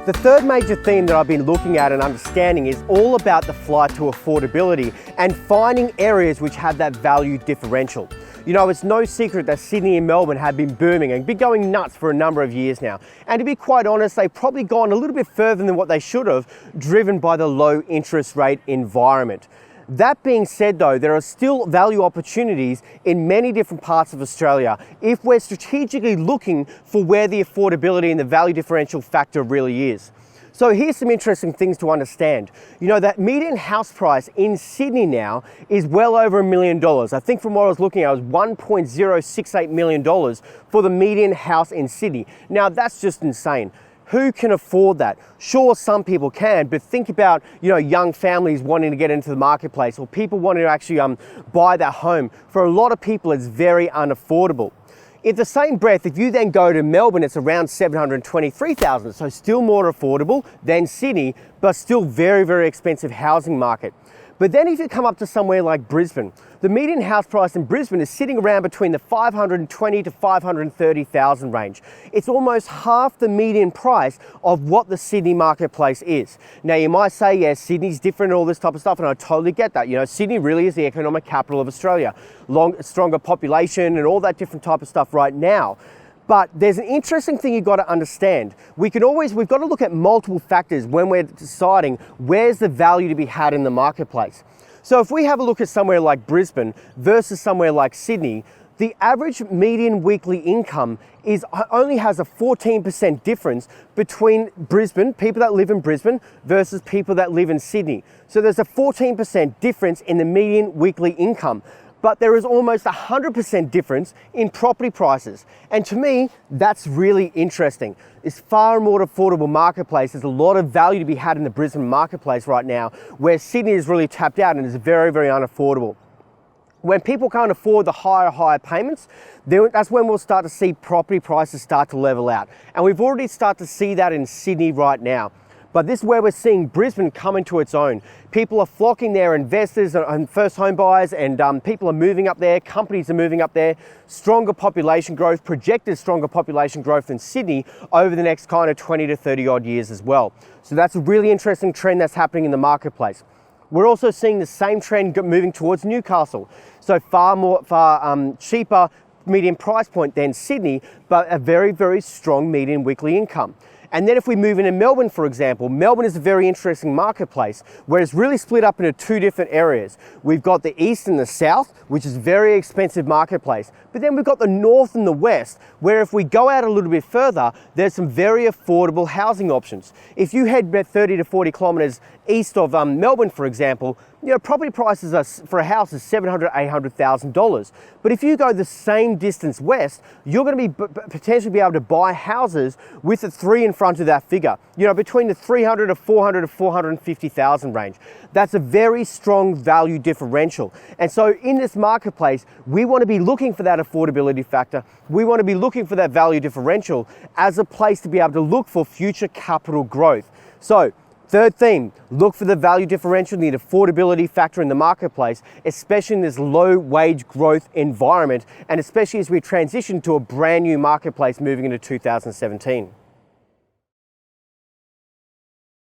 The third major theme that I've been looking at and understanding is all about the flight to affordability and finding areas which have that value differential. You know, it's no secret that Sydney and Melbourne have been booming and been going nuts for a number of years now. And to be quite honest, they've probably gone a little bit further than what they should have, driven by the low interest rate environment. That being said though, there are still value opportunities in many different parts of Australia if we're strategically looking for where the affordability and the value differential factor really is. So here's some interesting things to understand. You know, that median house price in Sydney now is well over $1 million. I think from what I was looking at, it was $1.068 million for the median house in Sydney. Now that's just insane. Who can afford that? Sure, some people can, but think about, you know, young families wanting to get into the marketplace or people wanting to actually buy their home. For a lot of people, it's very unaffordable. In the same breath, if you then go to Melbourne, it's around $723,000, so still more affordable than Sydney, but still very, very expensive housing market. But then if you come up to somewhere like Brisbane, the median house price in Brisbane is sitting around between the $520,000 to $530,000 range. It's almost half the median price of what the Sydney marketplace is. Now you might say, yes, Sydney's different and all this type of stuff, and I totally get that. You know, Sydney really is the economic capital of Australia. Stronger population and all that different type of stuff right now. But there's an interesting thing you've got to understand. We've got to look at multiple factors when we're deciding where's the value to be had in the marketplace. So if we have a look at somewhere like Brisbane versus somewhere like Sydney, the average median weekly income only has a 14% difference between Brisbane, people that live in Brisbane versus people that live in Sydney. So there's a 14% difference in the median weekly income. But there is almost 100% difference in property prices. And to me, that's really interesting. It's far more affordable marketplace. There's a lot of value to be had in the Brisbane marketplace right now, where Sydney is really tapped out and is very, very unaffordable. When people can't afford the higher payments, that's when we'll start to see property prices start to level out. And we've already started to see that in Sydney right now. But this is where we're seeing Brisbane come into its own. People are flocking there, investors and first home buyers, and people are moving up there, companies are moving up there, stronger population growth, projected stronger population growth than Sydney over the next kind of 20 to 30 odd years as well. So that's a really interesting trend that's happening in the marketplace. We're also seeing the same trend moving towards Newcastle. So far cheaper median price point than Sydney, but a very, very strong median weekly income. And then if we move into Melbourne, for example, Melbourne is a very interesting marketplace where it's really split up into two different areas. We've got the east and the south, which is a very expensive marketplace. But then we've got the north and the west, where if we go out a little bit further, there's some very affordable housing options. If you head about 30 to 40 kilometers east of Melbourne, for example, you know, property prices for a house is $700,000, $800,000. But if you go the same distance west, you're going to be potentially be able to buy houses with a 3 in front of that figure. You know, between the $300,000 to $400,000 to $450,000 range. That's a very strong value differential. And so in this marketplace, we want to be looking for that affordability factor. We want to be looking for that value differential as a place to be able to look for future capital growth. So, third theme, look for the value differential, the affordability factor in the marketplace, especially in this low wage growth environment, and especially as we transition to a brand new marketplace moving into 2017.